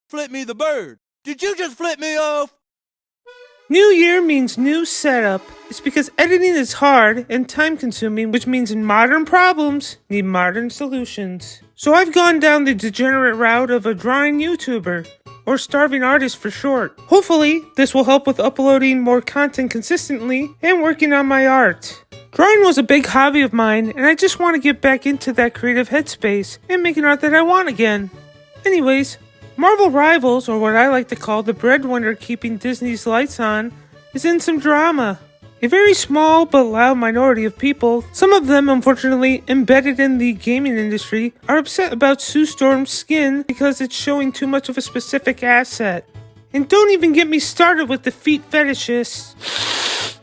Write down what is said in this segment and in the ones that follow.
Flip me the bird. Did you just flip me off? New year means new setup. It's because editing is hard and time consuming, which means modern problems need modern solutions. So I've gone down the degenerate route of a drawing YouTuber, or starving artist for short. Hopefully, this will help with uploading more content consistently and working on my art. Drawing was a big hobby of mine, and I just want to get back into that creative headspace and making art that I want again. Anyways, Marvel Rivals, or what I like to call the breadwinner keeping Disney's lights on, is in some drama. A very small but loud minority of people, some of them unfortunately embedded in the gaming industry, are upset about Sue Storm's skin because it's showing too much of a specific asset. And don't even get me started with the feet fetishists.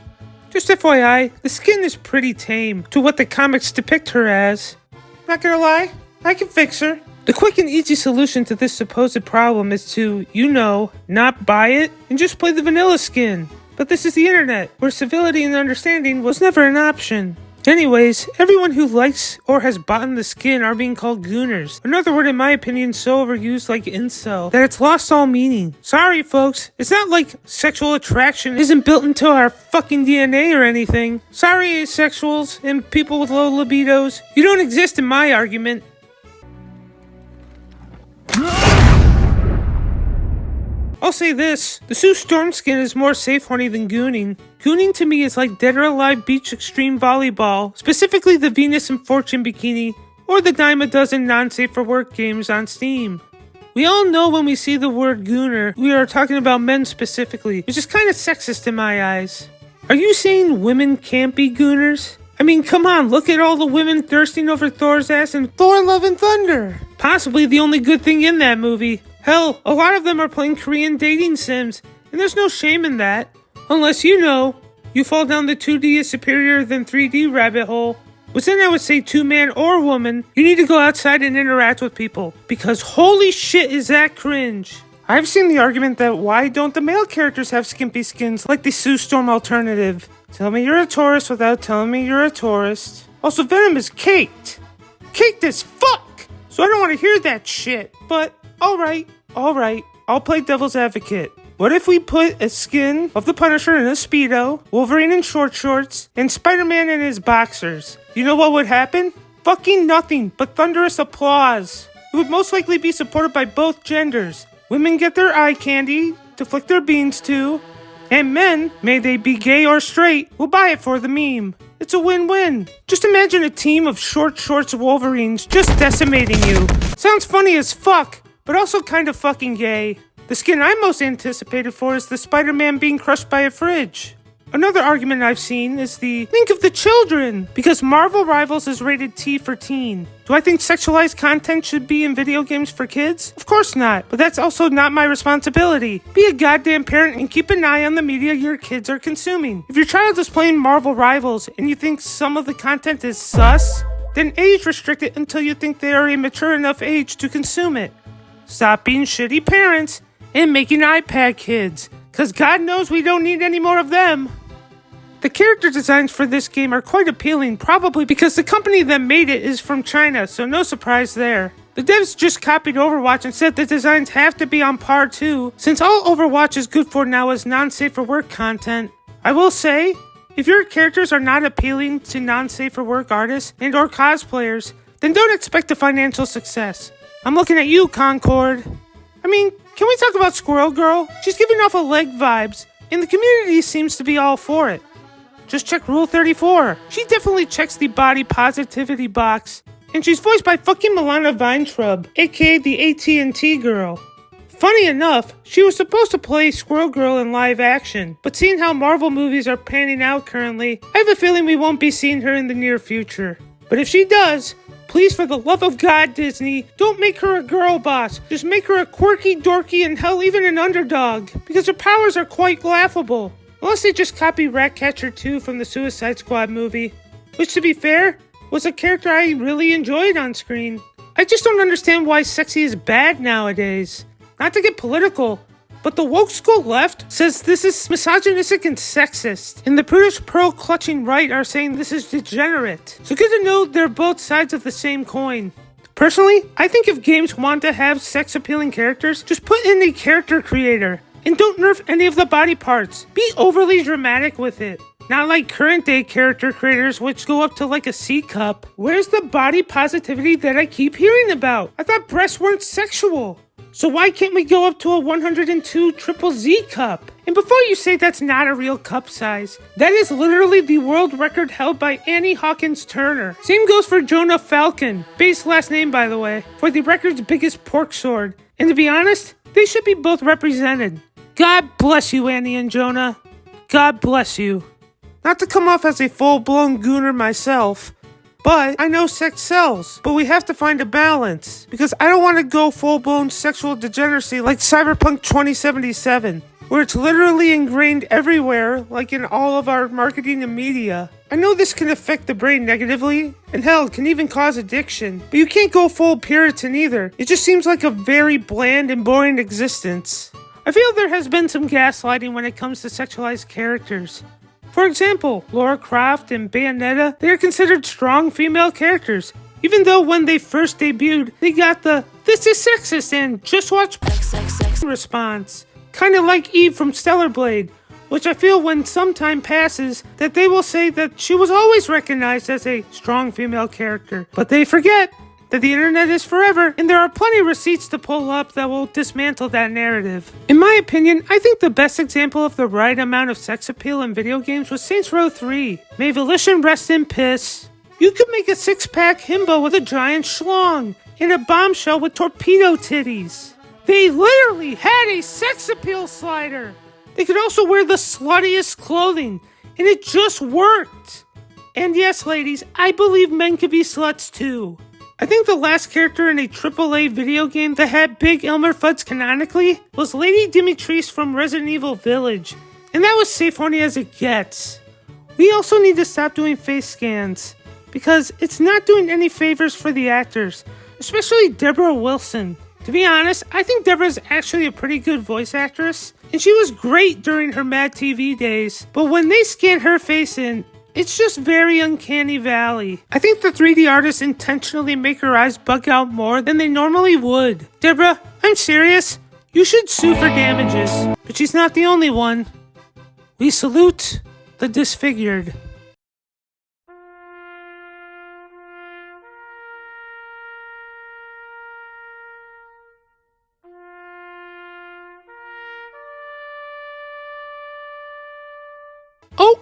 Just FYI, the skin is pretty tame to what the comics depict her as. Not gonna lie, I can fix her. The quick and easy solution to this supposed problem is to, not buy it and just play the vanilla skin. But this is the internet, where civility and understanding was never an option. Anyways, everyone who likes or has bought the skin are being called gooners. Another word in my opinion so overused like incel, that it's lost all meaning. Sorry folks, it's not like sexual attraction isn't built into our fucking DNA or anything. Sorry asexuals and people with low libidos, you don't exist in my argument. I'll say this, the Sue Storm skin is more safe horny than gooning. Gooning to me is like Dead or Alive Beach Extreme Volleyball, specifically the Venus and Fortune bikini, or the dime a dozen non-safe for work games on Steam. We all know when we see the word gooner, we are talking about men specifically, which is kind of sexist in my eyes. Are you saying women can't be gooners? I mean, come on, look at all the women thirsting over Thor's ass in Thor Love and Thunder. Possibly the only good thing in that movie. Hell, a lot of them are playing Korean dating sims, and there's no shame in that. Unless you fall down the 2D is superior than 3D rabbit hole. Which then I would say to man or woman, you need to go outside and interact with people. Because holy shit is that cringe. I've seen the argument that why don't the male characters have skimpy skins like the Sue Storm alternative? Tell me you're a tourist without telling me you're a tourist. Also, Venom is caked. Caked as fuck! So I don't want to hear that shit. But, alright, I'll play devil's advocate. What if we put a skin of the Punisher in a Speedo, Wolverine in short shorts, and Spider-Man in his boxers? You know what would happen? Fucking nothing but thunderous applause. It would most likely be supported by both genders. Women get their eye candy to flick their beans to, and men, may they be gay or straight, will buy it for the meme. It's a win-win. Just imagine a team of short shorts Wolverines just decimating you. Sounds funny as fuck, but also kind of fucking gay. The skin I'm most anticipated for is the Spider-Man being crushed by a fridge. Another argument I've seen is the think of the children, because Marvel Rivals is rated T for teen. Do I think sexualized content should be in video games for kids? Of course not, but that's also not my responsibility. Be a goddamn parent and keep an eye on the media your kids are consuming. If your child is playing Marvel Rivals and you think some of the content is sus, then age restrict it until you think they are a mature enough age to consume it. Stop being shitty parents and making iPad kids, cause God knows we don't need any more of them. The character designs for this game are quite appealing, probably because the company that made it is from China, so no surprise there. The devs just copied Overwatch and said the designs have to be on par too, since all Overwatch is good for now is non-safe for work content. I will say, if your characters are not appealing to non-safe for work artists and or cosplayers, then don't expect a financial success. I'm looking at you, Concord. I mean, can we talk about Squirrel Girl? She's giving off a leg vibes, and the community seems to be all for it. Just check Rule 34. She definitely checks the body positivity box. And she's voiced by fucking Milana Weintraub, aka the AT&T girl. Funny enough, she was supposed to play Squirrel Girl in live action, but seeing how Marvel movies are panning out currently, I have a feeling we won't be seeing her in the near future. But if she does, please for the love of God, Disney, don't make her a girl boss. Just make her a quirky, dorky, and hell even an underdog, because her powers are quite laughable. Unless they just copy Ratcatcher 2 from the Suicide Squad movie, which to be fair, was a character I really enjoyed on screen. I just don't understand why sexy is bad nowadays. Not to get political, but the woke school left says this is misogynistic and sexist, and the prudish pearl-clutching right are saying this is degenerate. So good to know they're both sides of the same coin. Personally, I think if games want to have sex-appealing characters, just put in a character creator. And don't nerf any of the body parts. Be overly dramatic with it. Not like current day character creators, which go up to like a C cup. Where's the body positivity that I keep hearing about? I thought breasts weren't sexual. So why can't we go up to a 102 triple Z cup? And before you say that's not a real cup size, that is literally the world record held by Annie Hawkins Turner. Same goes for Jonah Falcon, base last name by the way, for the record's biggest pork sword. And to be honest, they should be both represented. God bless you, Annie and Jonah. God bless you. Not to come off as a full-blown gooner myself, but I know sex sells, but we have to find a balance, because I don't want to go full-blown sexual degeneracy like Cyberpunk 2077, where it's literally ingrained everywhere, like in all of our marketing and media. I know this can affect the brain negatively, and hell, can even cause addiction, but you can't go full Puritan either. It just seems like a very bland and boring existence. I feel there has been some gaslighting when it comes to sexualized characters. For example, Lara Croft and Bayonetta, they are considered strong female characters, even though when they first debuted, they got the "this is sexist" and "just watch" response. Kinda like Eve from Stellar Blade, which I feel when some time passes, that they will say that she was always recognized as a strong female character. But they forget that the internet is forever, and there are plenty of receipts to pull up that will dismantle that narrative. In my opinion, I think the best example of the right amount of sex appeal in video games was Saints Row 3. May Volition rest in piss. You could make a six-pack himbo with a giant schlong, and a bombshell with torpedo titties. They literally had a sex appeal slider. They could also wear the sluttiest clothing, and it just worked. And yes, ladies, I believe men could be sluts too. I think the last character in a AAA video game that had big Elmer Fuds canonically was Lady Dimitrescu from Resident Evil Village, and that was safe horny as it gets. We also need to stop doing face scans, because it's not doing any favors for the actors, especially Deborah Wilson. To be honest, I think Deborah's actually a pretty good voice actress, and she was great during her Mad TV days, but when they scan her face in, it's just very uncanny valley. I think the 3D artists intentionally make her eyes bug out more than they normally would. Deborah, I'm serious. You should sue for damages. But she's not the only one. We salute the disfigured. Oh!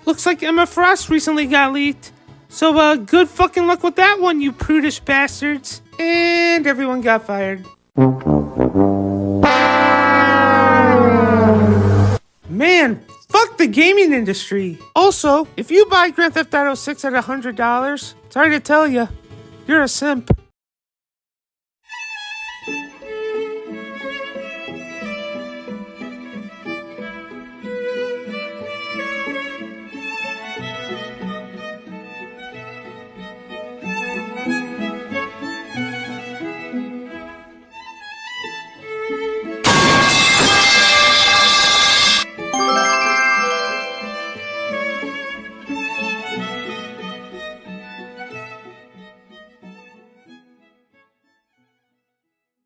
Looks like Emma Frost recently got leaked. So, good fucking luck with that one, you prudish bastards. And everyone got fired. Man, fuck the gaming industry. Also, if you buy Grand Theft Auto 6 at $100, sorry to tell you, you're a simp.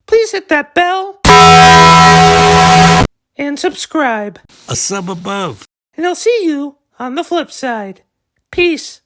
Please hit that bell and subscribe. A sub above. And I'll see you on the flip side. Peace.